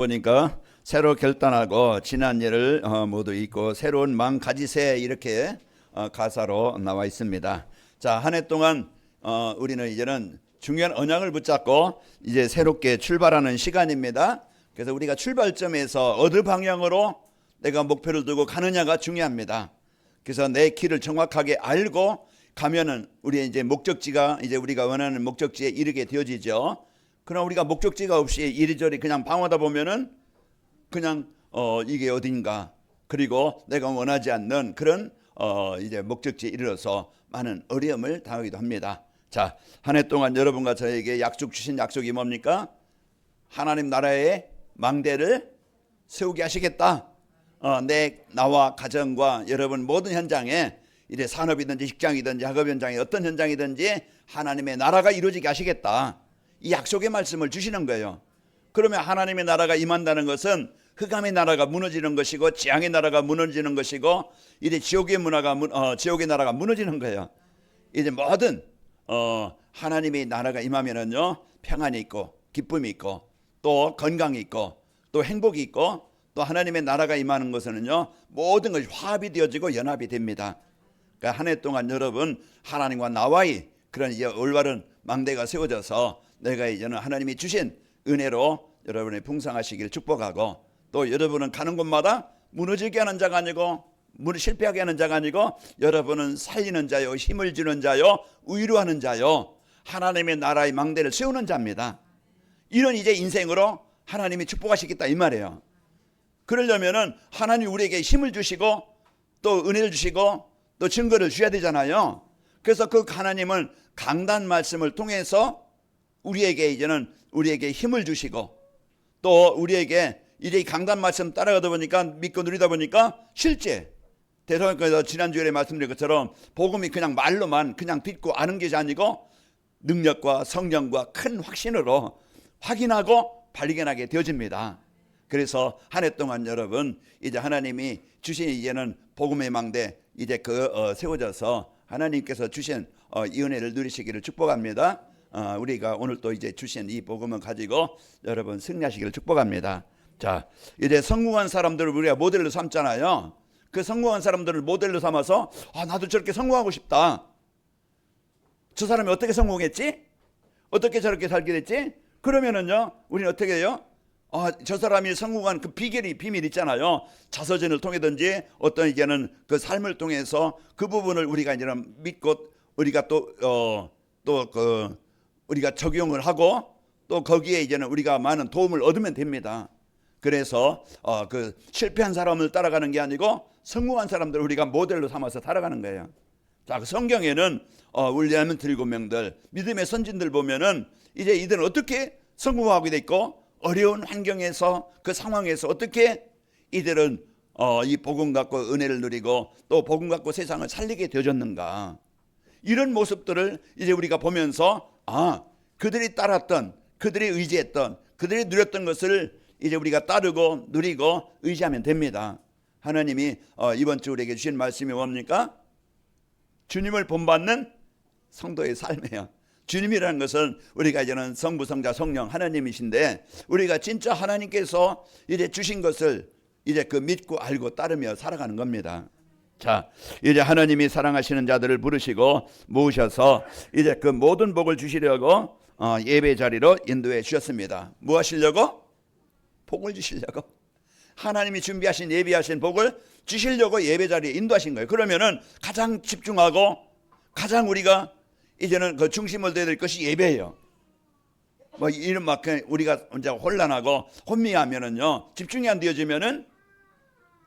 보니까 새로 결단하고 지난 일을 모두 잊고 새로운 마음 가지세 이렇게 가사로 나와 있습니다. 자, 한 해 동안 우리는 이제는 중요한 언약을 붙잡고 이제 새롭게 출발하는 시간입니다. 그래서 우리가 출발점에서 어느 방향으로 내가 목표를 두고 가느냐가 중요합니다. 그래서 내 길을 정확하게 알고 가면은 우리의 이제 목적지가 이제 우리가 원하는 목적지에 이르게 되어지죠. 그러나 우리가 목적지가 없이 이리저리 그냥 방황하다 보면은 그냥 이게 어딘가, 그리고 내가 원하지 않는 그런 이제 목적지에 이르러서 많은 어려움을 당하기도 합니다. 자, 한 해 동안 여러분과 저에게 약속 주신 약속이 뭡니까? 하나님 나라의 망대를 세우게 하시겠다. 나와 가정과 여러분 모든 현장에, 이제 산업이든지 직장이든지 학업 현장이 어떤 현장이든지 하나님의 나라가 이루어지게 하시겠다. 이 약속의 말씀을 주시는 거예요. 그러면 하나님의 나라가 임한다는 것은 흑암의 나라가 무너지는 것이고 재앙의 나라가 무너지는 것이고 이제 지옥의 나라가 무너지는 거예요. 이제 모든 하나님의 나라가 임하면은요, 평안이 있고 기쁨이 있고 또 건강이 있고 또 행복이 있고 또 하나님의 나라가 임하는 것은요, 모든 것이 화합이 되어지고 연합이 됩니다. 그러니까 한 해 동안 여러분 하나님과 나와의 그런 이제 올바른 망대가 세워져서 내가 이제는 하나님이 주신 은혜로 여러분의 풍성하시기를 축복하고, 또 여러분은 가는 곳마다 무너지게 하는 자가 아니고 실패하게 하는 자가 아니고 여러분은 살리는 자요, 힘을 주는 자요, 위로하는 자요, 하나님의 나라의 망대를 세우는 자입니다. 이런 이제 인생으로 하나님이 축복하시겠다 이 말이에요. 그러려면은 하나님 우리에게 힘을 주시고 또 은혜를 주시고 또 증거를 주셔야 되잖아요. 그래서 그 하나님은 강단 말씀을 통해서 우리에게 힘을 주시고 또 우리에게 이제 이 강단 말씀 따라가다 보니까 믿고 누리다 보니까 실제 대성교회에서 지난주에 말씀드린 것처럼 복음이 그냥 말로만 그냥 듣고 아는 것이 아니고 능력과 성령과 큰 확신으로 확인하고 발견하게 되어집니다. 그래서 한 해 동안 여러분 이제 하나님이 주신 이제는 복음의 망대 이제 세워져서 하나님께서 주신 이 은혜를 누리시기를 축복합니다. 우리가 오늘 또 이제 주신 이 복음을 가지고 여러분 승리하시기를 축복합니다. 자, 이제 성공한 사람들을 우리가 모델로 삼잖아요. 그 성공한 사람들을 모델로 삼아서 나도 저렇게 성공하고 싶다. 저 사람이 어떻게 성공했지? 어떻게 저렇게 살게 됐지? 그러면은요, 우리는 어떻게 해요? 저 사람이 성공한 그 비밀 있잖아요. 자서전을 통해든지 어떤 이제는 그 삶을 통해서 그 부분을 우리가 이제는 믿고 우리가 우리가 적용을 하고 또 거기에 이제는 우리가 많은 도움을 얻으면 됩니다. 그래서 그 실패한 사람을 따라가는 게 아니고 성공한 사람들을 우리가 모델로 삼아서 살아가는 거예요. 자, 그 성경에는 윌리엄 딜고명들 믿음의 선진들 보면은 이제 이들은 어떻게 성공하게 돼 있고 어려운 환경에서 그 상황에서 어떻게 이들은 이 복음 갖고 은혜를 누리고 또 복음 갖고 세상을 살리게 되어졌는가, 이런 모습들을 이제 우리가 보면서 그들이 따랐던, 그들이 의지했던, 그들이 누렸던 것을 이제 우리가 따르고 누리고 의지하면 됩니다. 하나님이 이번 주 우리에게 주신 말씀이 뭡니까? 주님을 본받는 성도의 삶이에요. 주님이라는 것은 우리가 이제는 성부, 성자, 성령 하나님이신데 우리가 진짜 하나님께서 이제 주신 것을 이제 그 믿고 알고 따르며 살아가는 겁니다. 자, 이제 하나님이 사랑하시는 자들을 부르시고 모으셔서 이제 그 모든 복을 주시려고 예배 자리로 인도해 주셨습니다. 뭐 하시려고? 복을 주시려고. 하나님이 준비하신 예비하신 복을 주시려고 예배 자리에 인도하신 거예요. 그러면은 가장 집중하고 가장 우리가 이제는 그 중심을 둬야 될 것이 예배예요. 이런 우리가 혼자 혼란하고 혼미하면은요, 집중이 안 되어지면은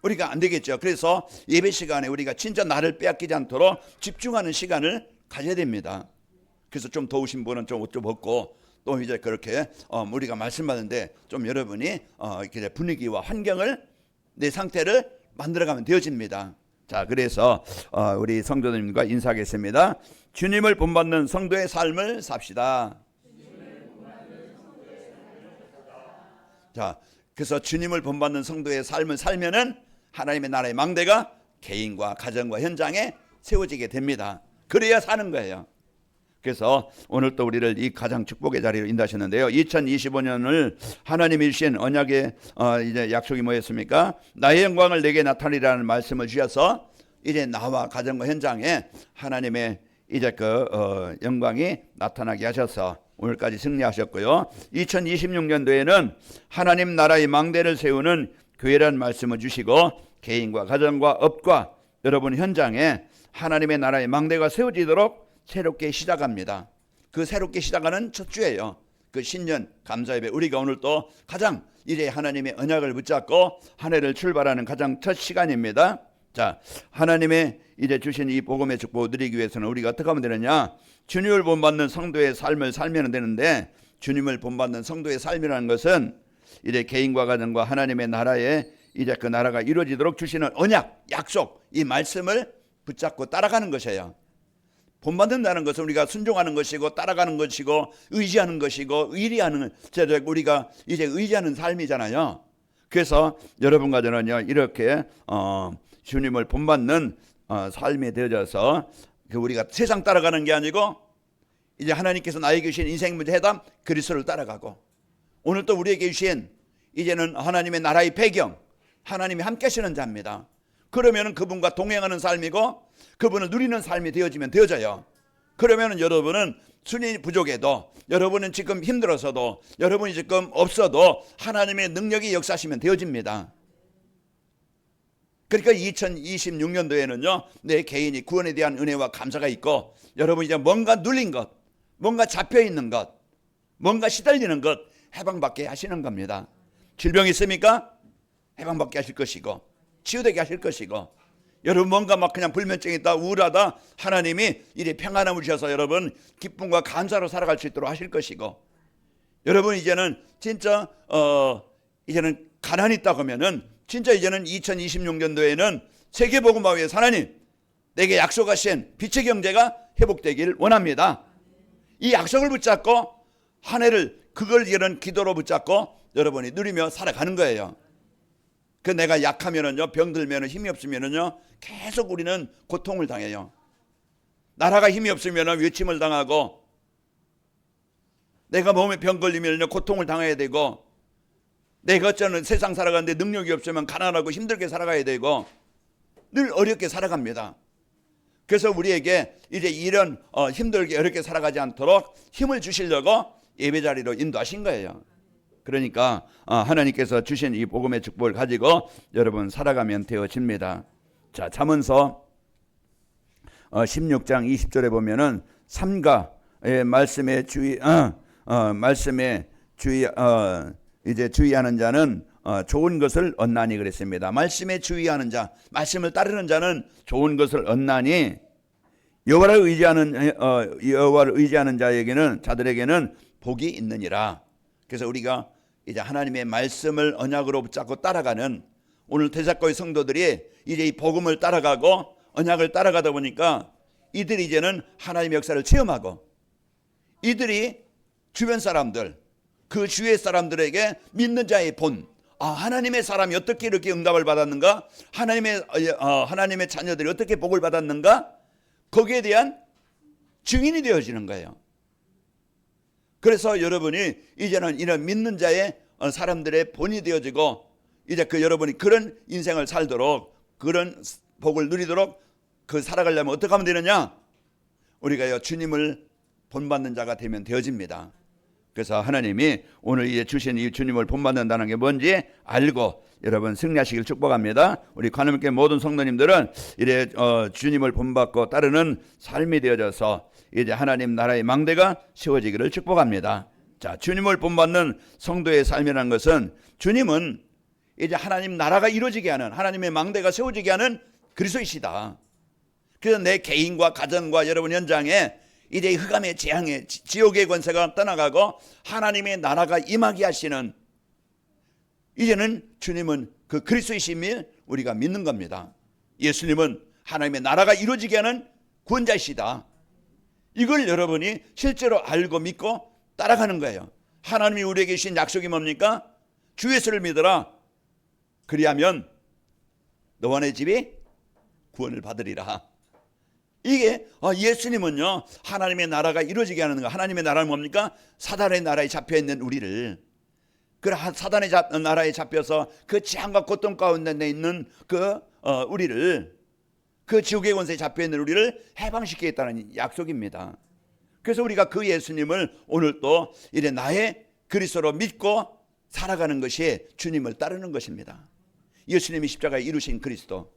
우리가 안 되겠죠. 그래서 예배 시간에 우리가 진짜 나를 빼앗기지 않도록 집중하는 시간을 가져야 됩니다. 그래서 좀 더우신 분은 좀 옷 좀 벗고 또 이제 그렇게 우리가 말씀 받는데 좀 여러분이 이렇게 분위기와 환경을 내 상태를 만들어가면 되어집니다. 자, 그래서 우리 성도님과 인사하겠습니다. 주님을 본받는 성도의 삶을 삽시다. 자, 그래서 주님을 본받는 성도의 삶을 살면은 하나님의 나라의 망대가 개인과 가정과 현장에 세워지게 됩니다. 그래야 사는 거예요. 그래서 오늘 또 우리를 이 가장 축복의 자리로 인도하셨는데요. 2025년을 하나님이 주신 언약의 이제 약속이 뭐였습니까? 나의 영광을 내게 나타내리라는 말씀을 주셔서 이제 나와 가정과 현장에 하나님의 이제 그 영광이 나타나게 하셔서 오늘까지 승리하셨고요. 2026년도에는 하나님 나라의 망대를 세우는 교회라는 말씀을 주시고 개인과 가정과 업과 여러분 현장에 하나님의 나라의 망대가 세워지도록 새롭게 시작합니다. 그 새롭게 시작하는 첫 주예요. 그 신년 감사예배, 우리가 오늘 또 가장 이제 하나님의 언약을 붙잡고 한 해를 출발하는 가장 첫 시간입니다. 자, 하나님의 이제 주신 이 복음의 축복을 누리기 위해서는 우리가 어떻게 하면 되느냐? 주님을 본받는 성도의 삶을 살면 되는데, 주님을 본받는 성도의 삶이라는 것은 이제 개인과 가정과 하나님의 나라에 이제 그 나라가 이루어지도록 주시는 언약, 약속, 이 말씀을 붙잡고 따라가는 것이에요. 본받는다는 것은 우리가 순종하는 것이고 따라가는 것이고 의지하는 것이고 의리하는, 우리가 이제 의지하는 삶이잖아요. 그래서 여러분과 저는요, 이렇게 주님을 본받는 삶이 되어져서 우리가 세상 따라가는 게 아니고 이제 하나님께서 나에게 주신 인생 문제 해답 그리스도를 따라가고, 오늘 또 우리에게 주신 이제는 하나님의 나라의 배경, 하나님이 함께 하시는 자입니다. 그러면 그분과 동행하는 삶이고 그분을 누리는 삶이 되어져요. 그러면 여러분은 순위 부족해도, 여러분은 지금 힘들어서도, 여러분이 지금 없어도 하나님의 능력이 역사하시면 되어집니다. 그러니까 2026년도에는요, 내 개인이 구원에 대한 은혜와 감사가 있고, 여러분이 이제 뭔가 눌린 것, 뭔가 잡혀있는 것, 뭔가 시달리는 것 해방받게 하시는 겁니다. 질병이 있습니까? 해방받게 하실 것이고, 치유되게 하실 것이고, 여러분 뭔가 막 그냥 불면증이 있다, 우울하다, 하나님이 이제 평안함을 주셔서 여러분 기쁨과 감사로 살아갈 수 있도록 하실 것이고, 여러분 이제는 진짜 이제는 가난이 있다고 하면은 진짜 이제는 2026년도에는 세계복음화위에 하나님 내게 약속하신 빛의 경제가 회복되기를 원합니다. 이 약속을 붙잡고 한 해를 그걸 이런 기도로 붙잡고 여러분이 누리며 살아가는 거예요. 그 내가 약하면은요, 병들면은 힘이 없으면은요, 계속 우리는 고통을 당해요. 나라가 힘이 없으면은 외침을 당하고, 내가 몸에 병 걸리면은요, 고통을 당해야 되고, 내가 어쩌면 세상 살아가는데 능력이 없으면 가난하고 힘들게 살아가야 되고, 늘 어렵게 살아갑니다. 그래서 우리에게 이제 이런 힘들게 어렵게 살아가지 않도록 힘을 주시려고 예배 자리로 인도하신 거예요. 그러니까 하나님께서 주신 이 복음의 축복을 가지고 여러분 살아가면 되어집니다. 자, 잠언서 16장 20절에 보면은 삼가 말씀에 이제 주의하는 자는 좋은 것을 얻나니 그랬습니다. 말씀에 주의하는 자, 말씀을 따르는 자는 좋은 것을 얻나니 여호와를 의지하는 자들에게는 복이 있느니라. 그래서 우리가 이제 하나님의 말씀을 언약으로 붙잡고 따라가는 오늘 대사교회 성도들이 이제 이 복음을 따라가고 언약을 따라가다 보니까 이들이 이제는 하나님의 역사를 체험하고, 이들이 주변 사람들, 그 주위의 사람들에게 믿는 자의 본, 하나님의 사람이 어떻게 이렇게 응답을 받았는가, 하나님의 자녀들이 어떻게 복을 받았는가, 거기에 대한 증인이 되어지는 거예요. 그래서 여러분이 이제는 이런 믿는 자의 사람들의 본이 되어지고, 이제 여러분이 그런 인생을 살도록, 그런 복을 누리도록 살아가려면 어떻게 하면 되느냐? 우리가 주님을 본받는 자가 되면 되어집니다. 그래서 하나님이 오늘 이제 주신 이 주님을 본받는다는 게 뭔지 알고 여러분 승리하시길 축복합니다. 우리 관음교회 모든 성도님들은 이래 주님을 본받고 따르는 삶이 되어져서 이제 하나님 나라의 망대가 세워지기를 축복합니다. 자, 주님을 본받는 성도의 삶이라는 것은, 주님은 이제 하나님 나라가 이루어지게 하는, 하나님의 망대가 세워지게 하는 그리스도이시다. 그래서 내 개인과 가정과 여러분 현장에 이제 흑암의 재앙의 지옥의 권세가 떠나가고 하나님의 나라가 임하게 하시는, 이제는 주님은 그 그리스도이심을 우리가 믿는 겁니다. 예수님은 하나님의 나라가 이루어지게 하는 구원자이시다. 이걸 여러분이 실제로 알고 믿고 따라가는 거예요. 하나님이 우리에게 주신 약속이 뭡니까? 주 예수를 믿어라. 그리하면 너와 내 집이 구원을 받으리라. 이게 예수님은요 하나님의 나라가 이루어지게 하는 거. 하나님의 나라는 뭡니까? 사단의 나라에 잡혀있는 우리를, 그 사단의 나라에 잡혀서 그 재앙과 고통 가운데 있는 우리를, 그 지옥의 권세에 잡혀있는 우리를 해방시키겠다는 약속입니다. 그래서 우리가 그 예수님을 오늘 또 이래 나의 그리스도로 믿고 살아가는 것이 주님을 따르는 것입니다. 예수님이 십자가에 이루신 그리스도,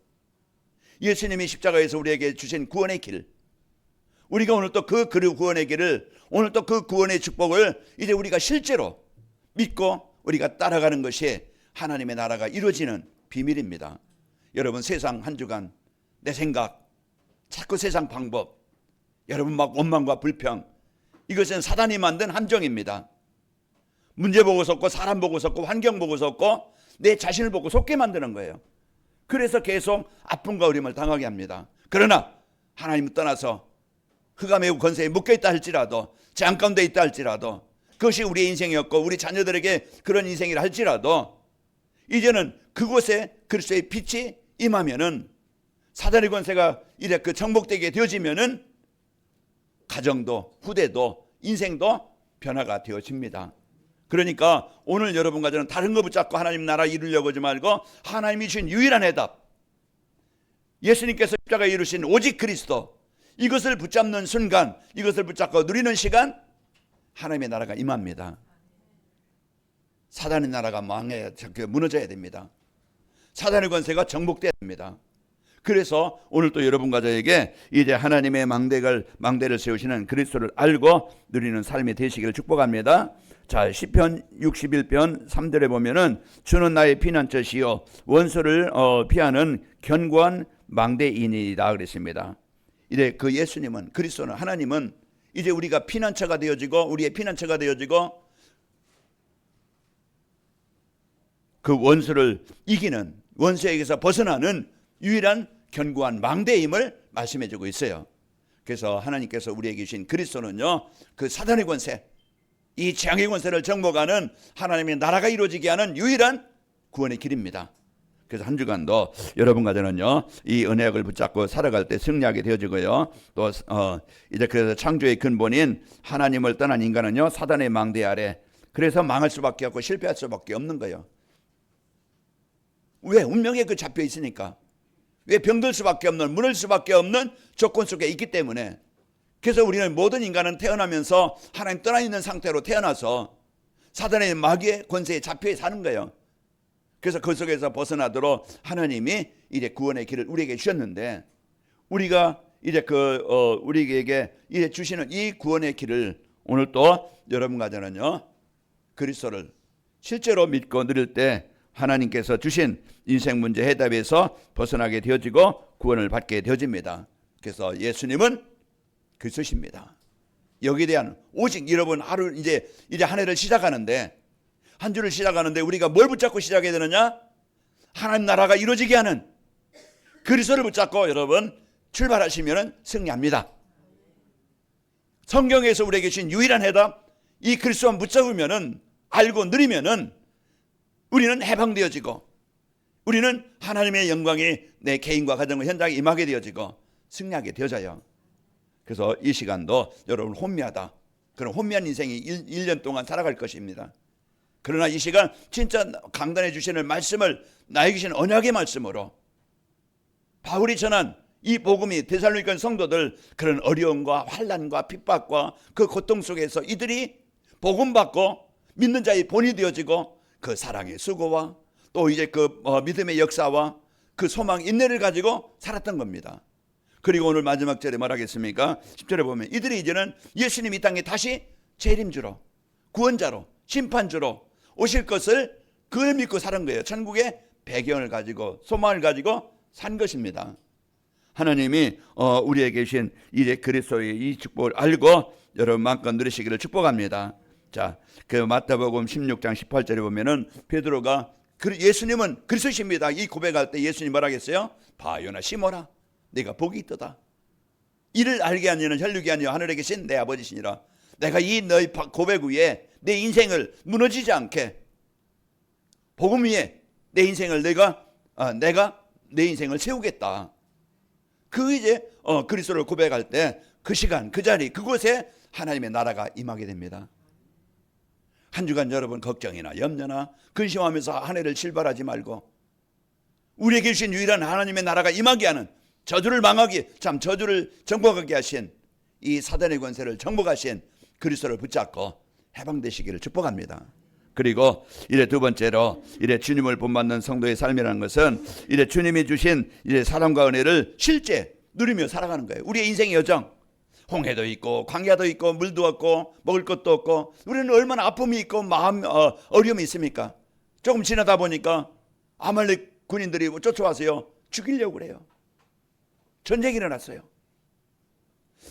예수님이 십자가에서 우리에게 주신 구원의 길, 우리가 오늘 또 그 구원의 길을, 오늘 또 그 구원의 축복을 이제 우리가 실제로 믿고 우리가 따라가는 것이 하나님의 나라가 이루어지는 비밀입니다. 여러분, 세상 한 주간 내 생각, 자꾸 세상 방법, 여러분 막 원망과 불평, 이것은 사단이 만든 함정입니다. 문제 보고 속고, 사람 보고 속고, 환경 보고 속고, 내 자신을 보고 속게 만드는 거예요. 그래서 계속 아픔과 어려움을 당하게 합니다. 그러나 하나님을 떠나서 흑암의 권세에 묶여있다 할지라도, 재앙 가운데 있다 할지라도, 그것이 우리의 인생이었고 우리 자녀들에게 그런 인생이라 할지라도, 이제는 그곳에 그리스도의 빛이 임하면은, 사단의 권세가 이래 정복되게 되어지면은 가정도, 후대도, 인생도 변화가 되어집니다. 그러니까 오늘 여러분과 저는 다른 거 붙잡고 하나님 나라 이루려고 하지 말고, 하나님이 주신 유일한 해답, 예수님께서 십자가에 이루신 오직 그리스도, 이것을 붙잡는 순간, 이것을 붙잡고 누리는 시간, 하나님의 나라가 임합니다. 사단의 나라가 무너져야 됩니다. 사단의 권세가 정복돼야 됩니다. 그래서 오늘 또 여러분과 저에게 이제 하나님의 망대를 세우시는 그리스도를 알고 누리는 삶이 되시기를 축복합니다. 자, 시편 61편 3절에 보면은 주는 나의 피난처시요 원수를 피하는 견고한 망대이니이다 그랬습니다. 이제 그 예수님은, 그리스도는, 하나님은 이제 우리가 피난처가 되어지고, 우리의 피난처가 되어지고, 그 원수를 이기는, 원수에게서 벗어나는 유일한 견고한 망대임을 말씀해주고 있어요. 그래서 하나님께서 우리에게 주신 그리스도는요, 그 사단의 권세, 이 재앙의 권세를 정복하는 하나님의 나라가 이루어지게 하는 유일한 구원의 길입니다. 그래서 한 주간도 여러분과 저는요, 이 언약을 붙잡고 살아갈 때 승리하게 되어지고요. 또 이제 그래서 창조의 근본인 하나님을 떠난 인간은요, 사단의 망대 아래, 그래서 망할 수밖에 없고 실패할 수밖에 없는 거예요. 왜? 운명에 잡혀 있으니까. 왜? 병들 수밖에 없는, 무너질 수밖에 없는 조건 속에 있기 때문에. 그래서 우리는, 모든 인간은 태어나면서 하나님 떠나 있는 상태로 태어나서 사단의 마귀의 권세에 잡혀 사는 거예요. 그래서 그 속에서 벗어나도록 하나님이 이제 구원의 길을 우리에게 주셨는데, 우리가 이제 우리에게 이제 주시는 이 구원의 길을 오늘 또 여러분과 저는요, 그리스도를 실제로 믿고 누릴 때 하나님께서 주신 인생 문제 해답에서 벗어나게 되어지고 구원을 받게 되어집니다. 그래서 예수님은 그리스도십니다. 여기에 대한 오직 여러분, 하루 이제 한 해를 시작하는데, 한 주를 시작하는데 우리가 뭘 붙잡고 시작해야 되느냐? 하나님 나라가 이루어지게 하는 그리스도를 붙잡고 여러분 출발하시면 승리합니다. 성경에서 우리에게 주신 유일한 해답, 이 그리스도만 붙잡으면은, 알고 누리면은 우리는 해방되어지고, 우리는 하나님의 영광이 내 개인과 가정과 현장에 임하게 되어지고 승리하게 되어져요. 그래서 이 시간도 여러분 혼미하다, 그런 혼미한 인생이 1년 동안 살아갈 것입니다. 그러나 이 시간 진짜 강단해 주시는 말씀을, 나에게 주신 언약의 말씀으로 바울이 전한 이 복음이 데살로니가 성도들, 그런 어려움과 환난과 핍박과 그 고통 속에서 이들이 복음 받고 믿는 자의 본이 되어지고, 그 사랑의 수고와 또 이제 그 믿음의 역사와 그 소망, 인내를 가지고 살았던 겁니다. 그리고 오늘 마지막 절에 말하겠습니까? 10절에 보면 이들이 이제는 예수님 이 땅에 다시 재림주로, 구원자로, 심판주로 오실 것을 그걸 믿고 사는 거예요. 천국의 배경을 가지고, 소망을 가지고 산 것입니다. 하나님이 우리에게 주신 이제 그리스도의 이 축복을 알고 여러분 마음껏 누리시기를 축복합니다. 자, 그 마태복음 16장 18절에 보면은 베드로가 예수님은 그리스도십니다, 이 고백할 때 예수님 뭐라겠어요? 바요나 시모라, 내가 복이 있도다. 이를 알게 한 이는 혈육이 아니요 하늘에 계신 내 아버지시니라. 내가 이 너희 고백 위에 내 인생을 무너지지 않게, 복음 위에 내 인생을 내가 내 인생을 세우겠다. 그 이제 그리스도를 고백할 때 그 시간, 그 자리, 그곳에 하나님의 나라가 임하게 됩니다. 한 주간 여러분 걱정이나 염려나 근심하면서 한 해를 출발하지 말고 우리에게 주신 유일한 하나님의 나라가 임하게 하는, 저주를 망하게, 참 저주를 정복하게 하신 이 사단의 권세를 정복하신 그리스도를 붙잡고 해방되시기를 축복합니다. 그리고 이래 두 번째로 이래 주님을 본받는 성도의 삶이라는 것은 이래 주님이 주신 이래 사랑과 은혜를 실제 누리며 살아가는 거예요. 우리의 인생의 여정, 홍해도 있고 광야도 있고 물도 없고 먹을 것도 없고 우리는 얼마나 아픔이 있고 마음 어려움이 있습니까? 조금 지나다 보니까 아말렉 군인들이 쫓아와서요 죽이려고 그래요. 전쟁이 일어났어요.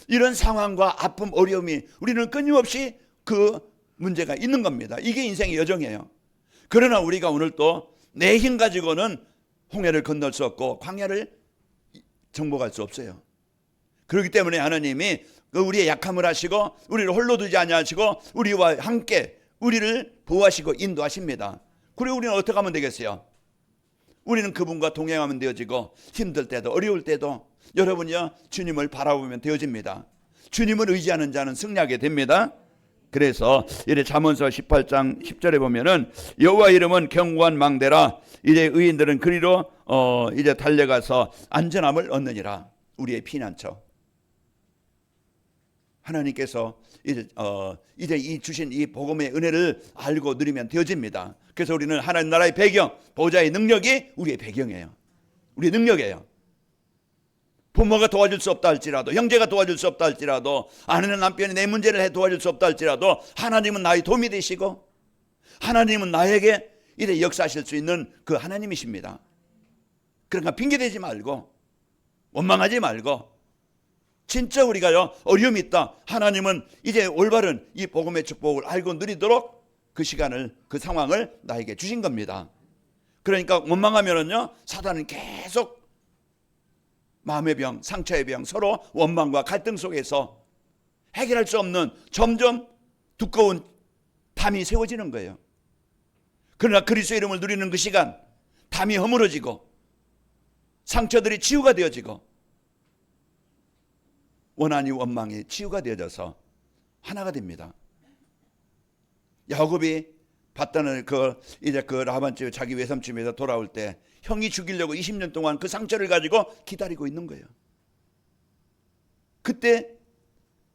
이런 상황과 아픔 어려움이 우리는 끊임없이 그 문제가 있는 겁니다. 이게 인생의 여정이에요. 그러나 우리가 오늘 또 내 힘 가지고는 홍해를 건널 수 없고 광야를 정복할 수 없어요. 그렇기 때문에 하나님이 우리의 약함을 하시고 우리를 홀로 두지 아니하시고 우리와 함께 우리를 보호하시고 인도하십니다. 그리고 우리는 어떻게 하면 되겠어요? 우리는 그분과 동행하면 되어지고 힘들 때도 어려울 때도 여러분이요 주님을 바라보면 되어집니다. 주님을 의지하는 자는 승리하게 됩니다. 그래서 이제 잠언서 18장 10절에 보면은 여호와 이름은 견고한 망대라 이제 의인들은 그리로 이제 달려가서 안전함을 얻느니라. 우리의 피난처. 하나님께서 이제 이 주신 이 복음의 은혜를 알고 누리면 되어집니다. 그래서 우리는 하나님 나라의 배경, 보호자의 능력이 우리의 배경이에요. 우리의 능력이에요. 부모가 도와줄 수 없다 할지라도, 형제가 도와줄 수 없다 할지라도, 아내는 남편이 내 문제를 도와줄 수 없다 할지라도 하나님은 나의 도움이 되시고 하나님은 나에게 이래 역사하실 수 있는 그 하나님이십니다. 그러니까 핑계대지 말고 원망하지 말고 진짜 우리가요 어려움이 있다, 하나님은 이제 올바른 이 복음의 축복을 알고 누리도록 그 시간을, 그 상황을 나에게 주신 겁니다. 그러니까 원망하면은요 사단은 계속 마음의 병, 상처의 병, 서로 원망과 갈등 속에서 해결할 수 없는 점점 두꺼운 담이 세워지는 거예요. 그러나 그리스도의 이름을 누리는 그 시간 담이 허물어지고 상처들이 치유가 되어지고 원한이 원망이 치유가 되어져서 하나가 됩니다. 야곱이 봤다는 이제 그 라반집 자기 외삼집에서 돌아올 때 형이 죽이려고 20년 동안 그 상처를 가지고 기다리고 있는 거예요. 그때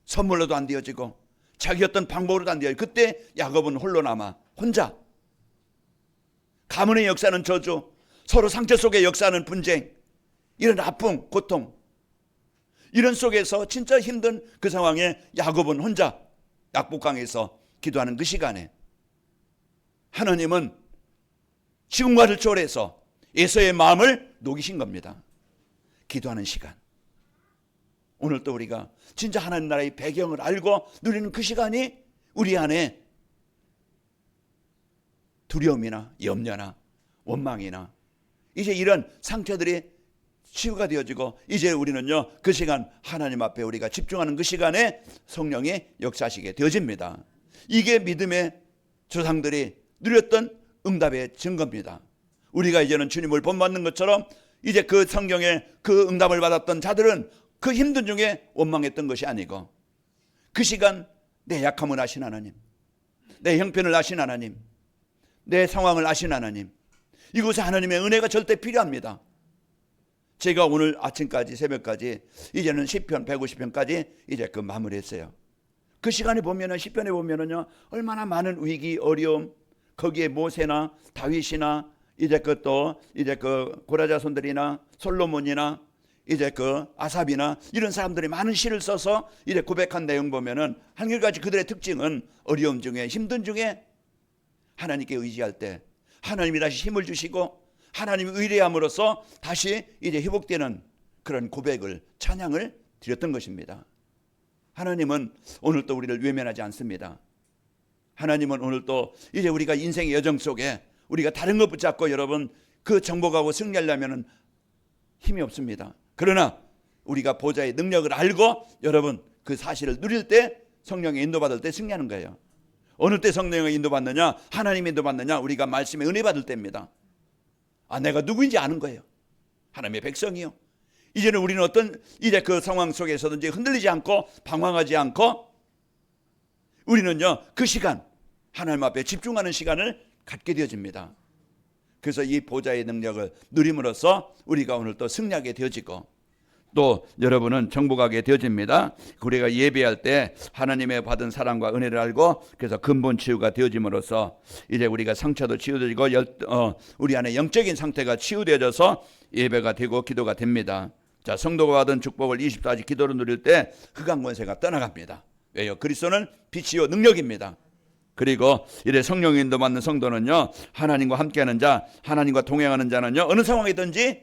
선물로도 안 되어지고 자기 어떤 방법으로도 안 되어지고 그때 야곱은 홀로 남아 혼자 가문의 역사는 저주, 서로 상처 속의 역사는 분쟁, 이런 아픔, 고통, 이런 속에서 진짜 힘든 그 상황에 야곱은 혼자 약복강에서 기도하는 그 시간에 하나님은 지금과를 초월해서 에서의 마음을 녹이신 겁니다. 기도하는 시간. 오늘 또 우리가 진짜 하나님 나라의 배경을 알고 누리는 그 시간이 우리 안에 두려움이나 염려나 원망이나 이제 이런 상처들이 치유가 되어지고 이제 우리는요 그 시간 하나님 앞에 우리가 집중하는 그 시간에 성령이 역사하시게 되어집니다. 이게 믿음의 조상들이 누렸던 응답의 증거입니다. 우리가 이제는 주님을 본받는 것처럼 이제 그 성경에 그 응답을 받았던 자들은 그 힘든 중에 원망했던 것이 아니고 그 시간 내 약함을 아신 하나님, 내 형편을 아신 하나님, 내 상황을 아신 하나님, 이곳에 하나님의 은혜가 절대 필요합니다. 제가 오늘 아침까지 새벽까지 이제는 시편 150편까지 이제 그 마무리했어요. 그 시간에 보면은 시편에 보면은요 얼마나 많은 위기 어려움, 거기에 모세나 다윗이나 이제 그또 이제 그 고라자손들이나 솔로몬이나 이제 그 아삽이나 이런 사람들이 많은 시를 써서 이제 고백한 내용 보면은 한결같이 그들의 특징은 어려움 중에 힘든 중에 하나님께 의지할 때 하나님이 다시 힘을 주시고 하나님이 의뢰함으로써 다시 이제 회복되는 그런 고백을, 찬양을 드렸던 것입니다. 하나님은 오늘도 우리를 외면하지 않습니다. 하나님은 오늘도 이제 우리가 인생의 여정 속에 우리가 다른 것 붙잡고 여러분 그 정복하고 승리하려면 힘이 없습니다. 그러나 우리가 보좌의 능력을 알고 여러분 그 사실을 누릴 때 성령의 인도받을 때 승리하는 거예요. 어느 때 성령의 인도받느냐, 하나님의 인도받느냐, 우리가 말씀에 은혜 받을 때입니다. 내가 누구인지 아는 거예요. 하나님의 백성이요, 이제는 우리는 어떤 이제 그 상황 속에서든지 흔들리지 않고 방황하지 않고 우리는요 그 시간 하나님 앞에 집중하는 시간을 갖게 되어집니다. 그래서 이 보좌의 능력을 누림으로써 우리가 오늘 또 승리하게 되어지고 또 여러분은 정복하게 되어집니다. 우리가 예배할 때 하나님의 받은 사랑과 은혜를 알고 그래서 근본 치유가 되어짐으로써 이제 우리가 상처도 치유되고 우리 안에 영적인 상태가 치유되어져서 예배가 되고 기도가 됩니다. 자, 성도가 받은 축복을 24시 기도로 누릴 때 흑암 권세가 떠나갑니다. 왜요? 그리스도는 빛이요 능력입니다. 그리고 이래 성령 인도 받는 성도는요 하나님과 함께하는 자, 하나님과 동행하는 자는요 어느 상황이든지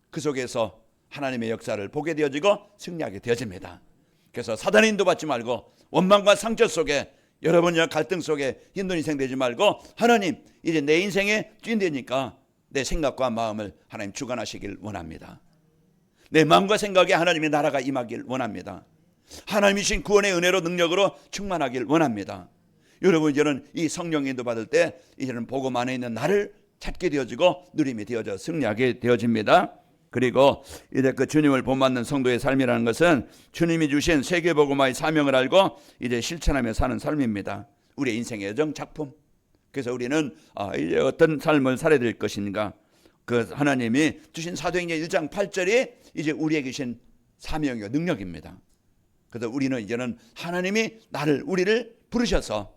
그 속에서 하나님의 역사를 보게 되어지고 승리하게 되어집니다. 그래서 사단의 인도받지 말고 원망과 상처 속에 여러분의 갈등 속에 힘든 인생 되지 말고 하나님 이제 내 인생에 주인되니까 내 생각과 마음을 하나님 주관하시길 원합니다. 내 마음과 생각에 하나님의 나라가 임하길 원합니다. 하나님이신 구원의 은혜로 능력으로 충만하길 원합니다. 여러분 이제는 이 성령 인도 받을 때 이제는 복음 안에 있는 나를 찾게 되어지고 누림이 되어져 승리하게 되어집니다. 그리고 이제 그 주님을 본받는 성도의 삶이라는 것은 주님이 주신 세계복음화의 사명을 알고 이제 실천하며 사는 삶입니다. 우리의 인생의 여정 작품. 그래서 우리는 이제 어떤 삶을 살아야 될 것인가. 그 하나님이 주신 사도행전 1장 8절이 이제 우리에게 주신 사명이고 능력입니다. 그래서 우리는 이제는 하나님이 우리를 부르셔서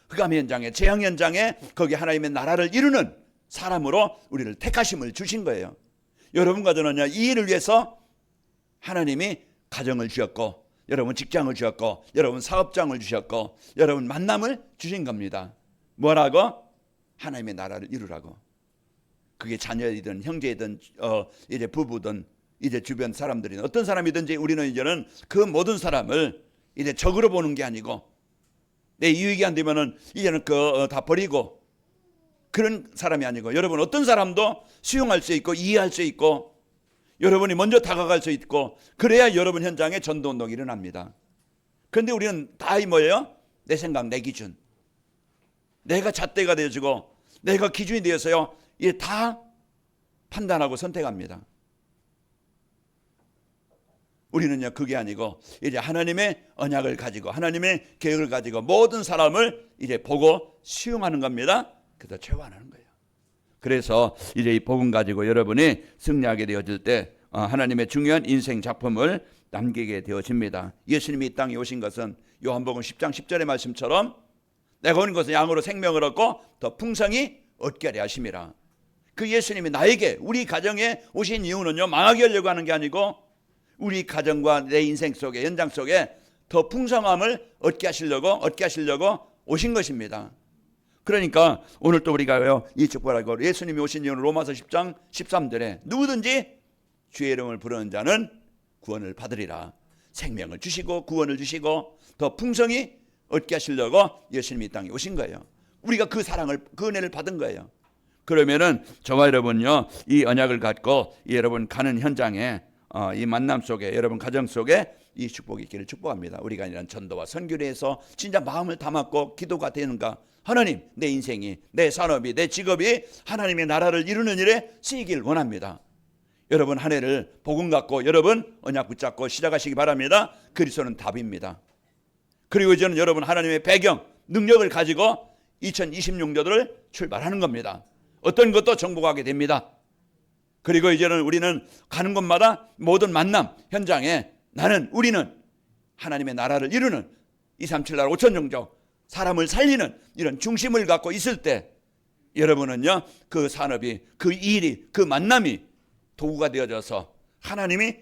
흑암 현장에 재앙 현장에 거기 하나님의 나라를 이루는 사람으로 우리를 택하심을 주신 거예요. 여러분과 저는요 이 일을 위해서 하나님이 가정을 주셨고 여러분 직장을 주셨고 여러분 사업장을 주셨고 여러분 만남을 주신 겁니다. 뭐라고? 하나님의 나라를 이루라고. 그게 자녀이든 형제이든 이제 부부든 이제 주변 사람들이든 어떤 사람이든지 우리는 이제는 그 모든 사람을 이제 적으로 보는 게 아니고 내 이익이 안 되면은 이제는 다 버리고 그런 사람이 아니고 여러분 어떤 사람도 수용할 수 있고 이해할 수 있고 여러분이 먼저 다가갈 수 있고 그래야 여러분 현장에 전도운동이 일어납니다. 그런데 우리는 다 뭐예요? 내 생각, 내 기준. 내가 잣대가 되어지고 내가 기준이 되어서요. 이게 다 판단하고 선택합니다. 우리는요 그게 아니고 이제 하나님의 언약을 가지고 하나님의 계획을 가지고 모든 사람을 이제 보고 수용하는 겁니다. 그래서 최후하는 거예요. 그래서 이제 이 복음 가지고 여러분이 승리하게 되어질 때 하나님의 중요한 인생 작품을 남기게 되어집니다. 예수님이 이 땅에 오신 것은 요한복음 10장 10절의 말씀처럼 내가 온 것은 양으로 생명을 얻고 더 풍성히 얻게 하려 하심이라. 그 예수님이 나에게 우리 가정에 오신 이유는요 망하게 하려고 하는 게 아니고 우리 가정과 내 인생 속에 연장 속에 더 풍성함을 얻게 하시려고 오신 것입니다. 그러니까 오늘 또 우리가요 이 축복을 예수님이 오신 이유는 로마서 10장 13절에 누구든지 주의 이름을 부르는 자는 구원을 받으리라. 생명을 주시고 구원을 주시고 더 풍성히 얻게 하시려고 예수님이 이 땅에 오신 거예요. 우리가 그 사랑을 그 은혜를 받은 거예요. 그러면은 저와 여러분요 이 언약을 갖고 여러분 가는 현장에 이 만남 속에 여러분 가정 속에 이 축복이 있기를 축복합니다. 우리가 이런 전도와 선교를 해서 진짜 마음을 담았고 기도가 되는가. 하나님 내 인생이 내 산업이 내 직업이 하나님의 나라를 이루는 일에 쓰이길 원합니다. 여러분 한 해를 복음 갖고 여러분 언약 붙잡고 시작하시기 바랍니다. 그리스도는 답입니다. 그리고 이제는 여러분 하나님의 배경 능력을 가지고 2026년도를 출발하는 겁니다. 어떤 것도 정복하게 됩니다. 그리고 이제는 우리는 가는 곳마다 모든 만남 현장에 우리는 하나님의 나라를 이루는 237 나라 5천 종족 사람을 살리는 이런 중심을 갖고 있을 때 여러분은요 그 산업이 그 일이 그 만남이 도구가 되어져서 하나님이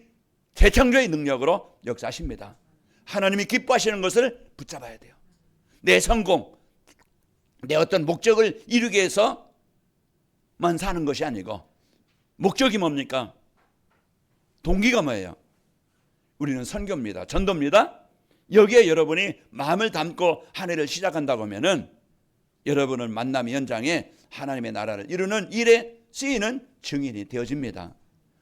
재창조의 능력으로 역사하십니다. 하나님이 기뻐하시는 것을 붙잡아야 돼요. 내 성공 내 어떤 목적을 이루기 위해서만 사는 것이 아니고 목적이 뭡니까? 동기가 뭐예요? 우리는 선교입니다. 전도입니다. 여기에 여러분이 마음을 담고 한 해를 시작한다고 하면은 여러분은 만남의 현장에 하나님의 나라를 이루는 일에 쓰이는 증인이 되어집니다.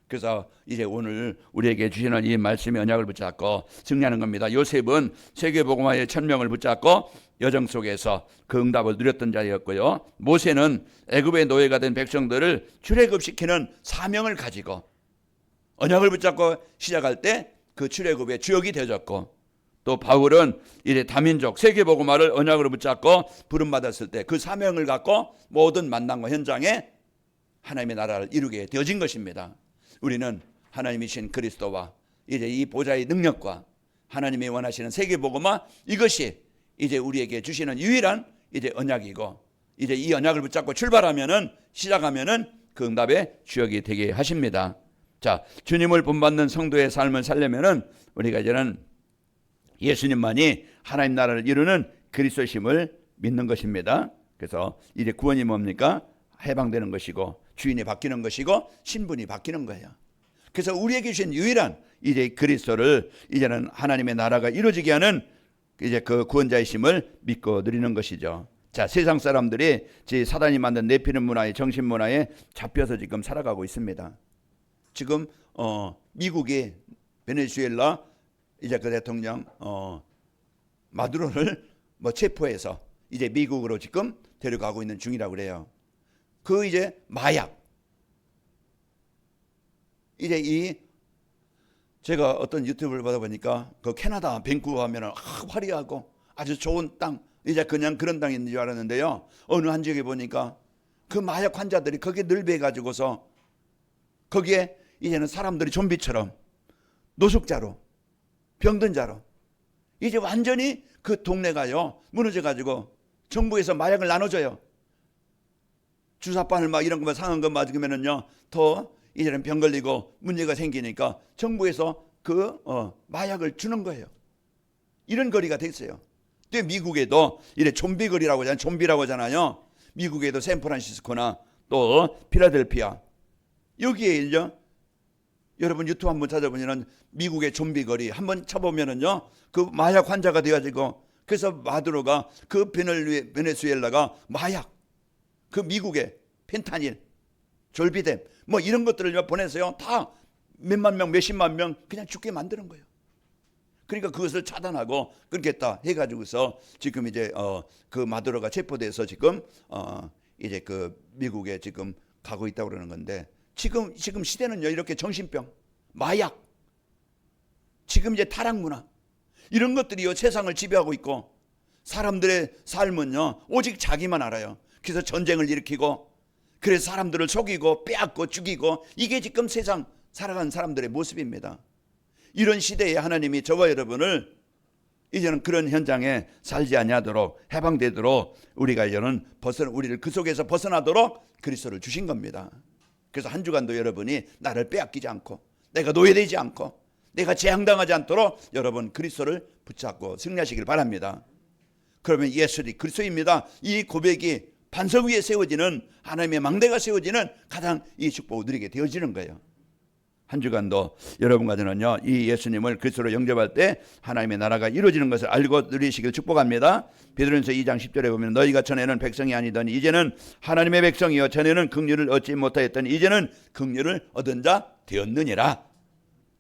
그래서 이제 오늘 우리에게 주시는 이 말씀의 언약을 붙잡고 승리하는 겁니다. 요셉은 세계복음화의 천명을 붙잡고 여정 속에서 그 응답을 누렸던 자였고요. 모세는 애굽의 노예가 된 백성들을 출애굽시키는 사명을 가지고 언약을 붙잡고 시작할 때 그 출애굽의 주역이 되어졌고, 또 바울은 이제 다민족 세계복음화를 언약으로 붙잡고 부름받았을 때 그 사명을 갖고 모든 만남과 현장에 하나님의 나라를 이루게 되어진 것입니다. 우리는 하나님이신 그리스도와 이제 이 보좌의 능력과 하나님이 원하시는 세계복음화, 이것이 이제 우리에게 주시는 유일한 이제 언약이고, 이제 이 언약을 붙잡고 출발하면은, 시작하면은 그 응답의 주역이 되게 하십니다. 자, 주님을 본받는 성도의 삶을 살려면은 우리가 이제는 예수님만이 하나님 나라를 이루는 그리스도심을 믿는 것입니다. 그래서 이제 구원이 뭡니까? 해방되는 것이고, 주인이 바뀌는 것이고, 신분이 바뀌는 거예요. 그래서 우리에게 주신 유일한 이제 그리스도를, 이제는 하나님의 나라가 이루어지게 하는 이제 그 구원자이심을 믿고 누리는 것이죠. 자, 세상 사람들이 사단이 만든 내피는 문화에, 정신 문화에 잡혀서 지금 살아가고 있습니다. 지금 미국이 베네수엘라 이제 그 대통령 마두로를 체포해서 이제 미국으로 지금 데려가고 있는 중이라고 그래요. 그 이제 마약, 이제 제가 어떤 유튜브를 보다 보니까 그 캐나다 밴쿠버 하면은 화려하고 아주 좋은 땅, 이제 그냥 그런 땅인 줄 알았는데요. 어느 한 지역에 보니까 그 마약 환자들이 거기에 늘배가지고서 거기에 이제는 사람들이 좀비처럼 노숙자로, 병든 자로, 이제 완전히 그 동네가요 무너져가지고 정부에서 마약을 나눠줘요. 주사바늘 막 이런 거 상한 거 맞으면은요 더 이제는 병 걸리고 문제가 생기니까 정부에서 그 마약을 주는 거예요. 이런 거리가 됐어요. 또 미국에도 이래 좀비 거리라고 하잖아요. 좀비라고 하잖아요. 미국에도 샌프란시스코나 또 필라델피아, 여기에 여러분 유튜브 한번 찾아보면 미국의 좀비 거리 한번 쳐보면은요 그 마약 환자가 돼가지고, 그래서 마두로가 그 베네수엘라가 마약, 그 미국의 펜타닐, 졸비뎀 이런 것들을 보내서요 다 몇만 명, 몇십만 명 그냥 죽게 만드는 거예요. 그러니까 그것을 차단하고 끊겠다 해가지고서 지금 이제 그 마두로가 체포돼서 지금 이제 그 미국에 지금 가고 있다고 그러는 건데, 지금 시대는요 이렇게 정신병, 마약, 지금 이제 타락문화, 이런 것들이요 세상을 지배하고 있고, 사람들의 삶은요 오직 자기만 알아요. 그래서 전쟁을 일으키고, 그래서 사람들을 속이고 빼앗고 죽이고, 이게 지금 세상 살아가는 사람들의 모습입니다. 이런 시대에 하나님이 저와 여러분을 이제는 그런 현장에 살지 아니하도록, 해방되도록 우리가 이제는 우리를 그 속에서 벗어나도록 그리스도를 주신 겁니다. 그래서 한 주간도 여러분이 나를 빼앗기지 않고, 내가 노예되지 않고, 내가 재앙당하지 않도록 여러분 그리스도를 붙잡고 승리하시길 바랍니다. 그러면 예수님 그리스도입니다, 이 고백이 반석 위에 세워지는, 하나님의 망대가 세워지는 가장 이 축복을 누리게 되어지는 거예요. 한 주간도 여러분과 저는요 이 예수님을 그리스도로 영접할 때 하나님의 나라가 이루어지는 것을 알고 누리시길 축복합니다. 베드로전서 2장 10절에 보면 너희가 전에는 백성이 아니더니 이제는 하나님의 백성이요 전에는 긍휼을 얻지 못하였더니 이제는 긍휼을 얻은 자 되었느니라.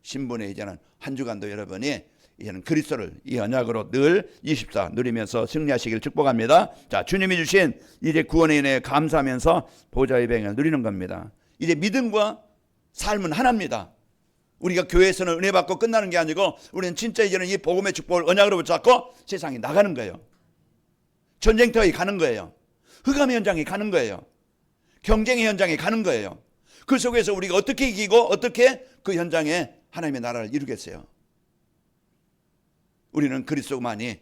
신분의 이제는 한 주간도 여러분이 이제는 그리스도를 이 언약으로 늘 24 누리면서 승리하시길 축복합니다. 자, 주님이 주신 이제 구원에 인해 감사하면서 보좌의 병을 누리는 겁니다. 이제 믿음과 삶은 하나입니다. 우리가 교회에서는 은혜 받고 끝나는 게 아니고, 우리는 진짜 이제는 이 복음의 축복을 언약으로 붙잡고 세상에 나가는 거예요. 전쟁터에 가는 거예요. 흑암의 현장에 가는 거예요. 경쟁의 현장에 가는 거예요. 그 속에서 우리가 어떻게 이기고 어떻게 그 현장에 하나님의 나라를 이루겠어요. 우리는 그리스도만이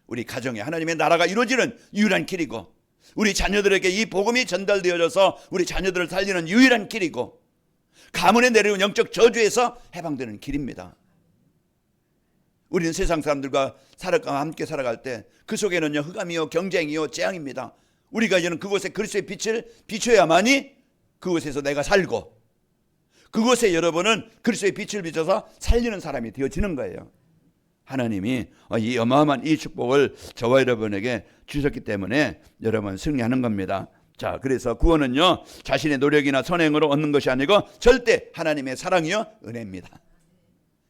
우리 가정에 하나님의 나라가 이루어지는 유일한 길이고, 우리 자녀들에게 이 복음이 전달되어져서 우리 자녀들을 살리는 유일한 길이고, 가문에 내려온 영적 저주에서 해방되는 길입니다. 우리는 세상 사람들과 함께 살아갈 때 그 속에는요 흑암이요 경쟁이요 재앙입니다. 우리가 이제는 그곳에 그리스도의 빛을 비춰야만이 그곳에서 내가 살고, 그곳에 여러분은 그리스도의 빛을 비춰서 살리는 사람이 되어지는 거예요. 하나님이 이 어마어마한 이 축복을 저와 여러분에게 주셨기 때문에 여러분 승리하는 겁니다. 자, 그래서 구원은요 자신의 노력이나 선행으로 얻는 것이 아니고 절대 하나님의 사랑이요 은혜입니다.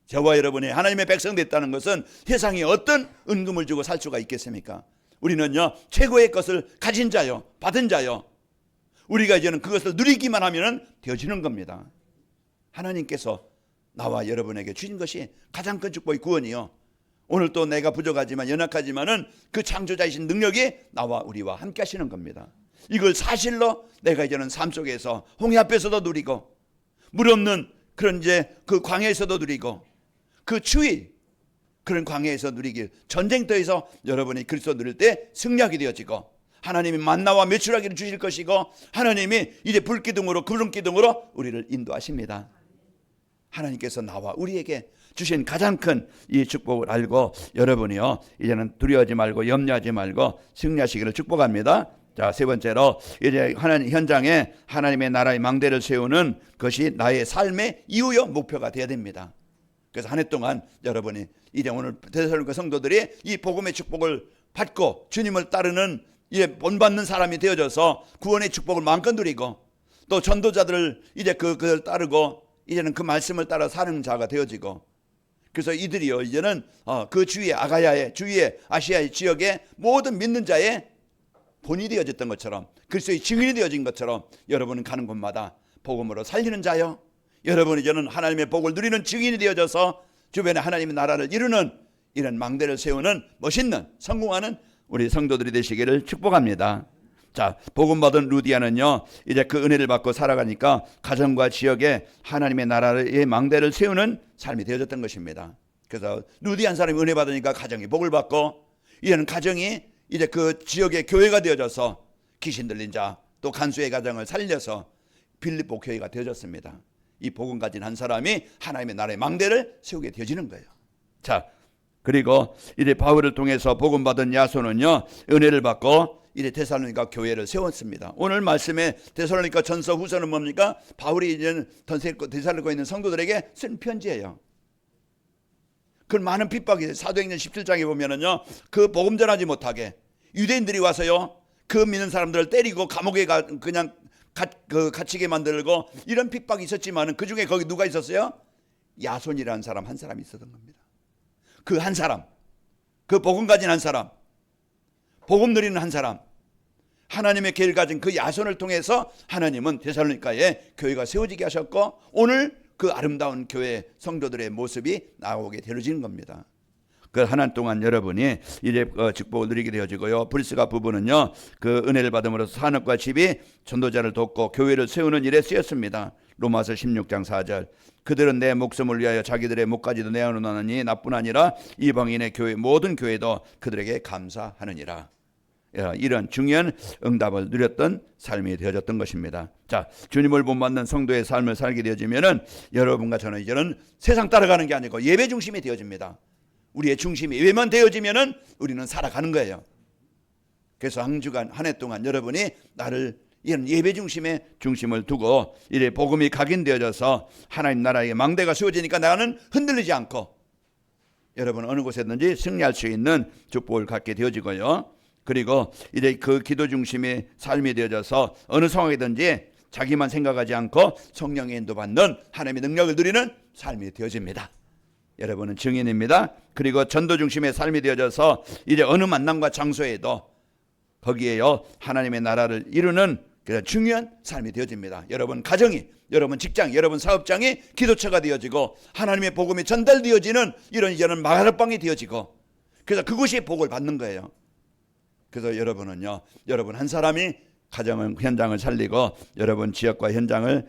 저와 여러분이 하나님의 백성 됐다는 것은 세상에 어떤 은금을 주고 살 수가 있겠습니까? 우리는요 최고의 것을 가진 자요, 받은 자요, 우리가 이제는 그것을 누리기만 하면 되어지는 겁니다. 하나님께서 나와 여러분에게 주신 것이 가장 큰 축복의 구원이요. 오늘 또 내가 부족하지만 연약하지만은 그 창조자이신 능력이 나와 우리와 함께 하시는 겁니다. 이걸 사실로 내가 이제는 삶 속에서 홍해 앞에서도 누리고 물 없는 그런 이제 그 광야에서도 누리고 그 추위 그런 광야에서 누리길 전쟁터에서 여러분이 그리스도 누릴 때 승리하게 되어지고 하나님이 만나와 메추라기를 주실 것이고 하나님이 이제 불기둥으로 구름기둥으로 우리를 인도하십니다. 하나님께서 나와 우리에게 주신 가장 큰 이 축복을 알고 여러분이요 이제는 두려워하지 말고 염려하지 말고 승리하시기를 축복합니다. 자, 세 번째로 이제 하나님 현장에 하나님의 나라의 망대를 세우는 것이 나의 삶의 이유요 목표가 되어야 됩니다. 그래서 한 해 동안 여러분이 이제 오늘 데살로니가 성도들이 이 복음의 축복을 받고 주님을 따르는 이제 본받는 사람이 되어져서 구원의 축복을 마음껏 누리고 또 전도자들을 이제 그걸 따르고 이제는 그 말씀을 따라 사는 자가 되어지고 그래서 이들이요 이제는 그 주위의 아가야의 주위의 아시아의 지역의 모든 믿는 자의 본이 되어졌던 것처럼 그리스도의 증인이 되어진 것처럼 여러분은 가는 곳마다 복음으로 살리는 자요. 여러분 이제는 하나님의 복을 누리는 증인이 되어져서 주변에 하나님의 나라를 이루는 이런 망대를 세우는 멋있는 성공하는 우리 성도들이 되시기를 축복합니다. 자, 복음 받은 루디아는요 이제 그 은혜를 받고 살아가니까 가정과 지역에 하나님의 나라의 망대를 세우는 삶이 되어졌던 것입니다. 그래서 루디 한 사람이 은혜 받으니까 가정이 복을 받고 이제는 가정이 이제 그 지역의 교회가 되어져서 귀신 들린 자 또 간수의 가정을 살려서 빌립보 교회가 되어졌습니다. 이 복음 가진 한 사람이 하나님의 나라의 망대를 세우게 되어지는 거예요. 자, 그리고 이제 바울을 통해서 복음 받은 야손은요 은혜를 받고 이제 데살로니가 교회를 세웠습니다. 오늘 말씀에 데살로니가 전서 후서는 뭡니까? 바울이 이제 데살로니가에 있는 성도들에게 쓴 편지예요. 그 많은 핍박이 사도행전 17장에 보면은요 그 복음 전하지 못하게 유대인들이 와서요 그 믿는 사람들을 때리고 감옥에 그냥 갇히게 만들고 이런 핍박이 있었지만은 그 중에 거기 누가 있었어요? 야손이라는 사람 한 사람이 있었던 겁니다. 그 한 사람, 그 복음 가진 한 사람, 복음 누리는 한 사람, 하나님의 계획을 가진 그 야손을 통해서 하나님은 데살로니가에 교회가 세워지게 하셨고 오늘 그 아름다운 교회 성도들의 모습이 나오게 되어지는 겁니다. 그 한 해 동안 여러분이 이제 축복을 누리게 되어지고요. 브리스가 부부는요 그 은혜를 받음으로써 산업과 집이 전도자를 돕고 교회를 세우는 일에 쓰였습니다. 로마서 16장 4절 그들은 내 목숨을 위하여 자기들의 목까지도 내어놓으니 나뿐 아니라 이방인의 교회 모든 교회도 그들에게 감사하느니라. 이런 중요한 응답을 누렸던 삶이 되어졌던 것입니다. 자, 주님을 본받는 성도의 삶을 살게 되어지면은 여러분과 저는 이제는 세상 따라가는 게 아니고 예배 중심이 되어집니다. 우리의 중심이 예배만 되어지면은 우리는 살아가는 거예요. 그래서 한 주간 한 해 동안 여러분이 나를 이런 예배 중심에 중심을 두고 이래 복음이 각인되어져서 하나님 나라의 망대가 세워지니까 나는 흔들리지 않고 여러분 어느 곳에든지 승리할 수 있는 축복을 갖게 되어지고요. 그리고 이제 그 기도 중심의 삶이 되어져서 어느 상황이든지 자기만 생각하지 않고 성령의 인도받는 하나님의 능력을 누리는 삶이 되어집니다. 여러분은 증인입니다. 그리고 전도 중심의 삶이 되어져서 이제 어느 만남과 장소에도 거기에요 하나님의 나라를 이루는 그런 중요한 삶이 되어집니다. 여러분 가정이, 여러분 직장, 여러분 사업장이 기도처가 되어지고 하나님의 복음이 전달되어지는 이런 이제는 마가락방이 되어지고 그래서 그것이 복을 받는 거예요. 그래서 여러분은요, 여러분 한 사람이 가정은 현장을 살리고 여러분 지역과 현장을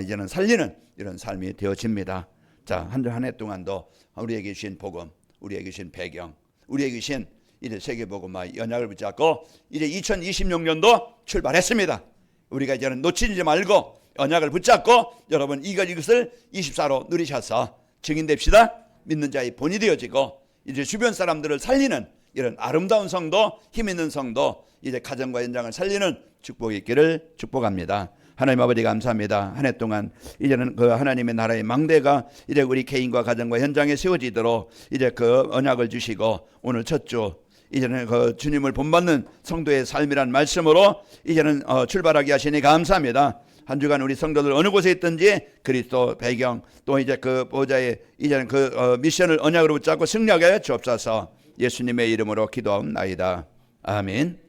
이제는 살리는 이런 삶이 되어집니다. 자, 한 해 동안도 우리에게 주신 복음, 우리에게 주신 배경, 우리에게 주신 이제 세계복음화 연약을 붙잡고 이제 2026년도 출발했습니다. 우리가 이제는 놓치지 말고 언약을 붙잡고 여러분 이것을 24로 누리셔서 증인됩시다. 믿는 자의 본이 되어지고 이제 주변 사람들을 살리는 이런 아름다운 성도, 힘 있는 성도, 이제 가정과 현장을 살리는 축복이 있기를 축복합니다. 하나님 아버지 감사합니다. 한 해 동안 이제는 그 하나님의 나라의 망대가 이제 우리 개인과 가정과 현장에 세워지도록 이제 그 언약을 주시고 오늘 첫 주 이제는 그 주님을 본받는 성도의 삶이란 말씀으로 이제는 출발하게 하시니 감사합니다. 한 주간 우리 성도들 어느 곳에 있든지 그리스도 배경 또 이제 그 보좌의 이제는 그 미션을 언약으로 붙잡고 승리하게 하여 주옵소서. 예수님의 이름으로 기도하옵나이다. 아멘.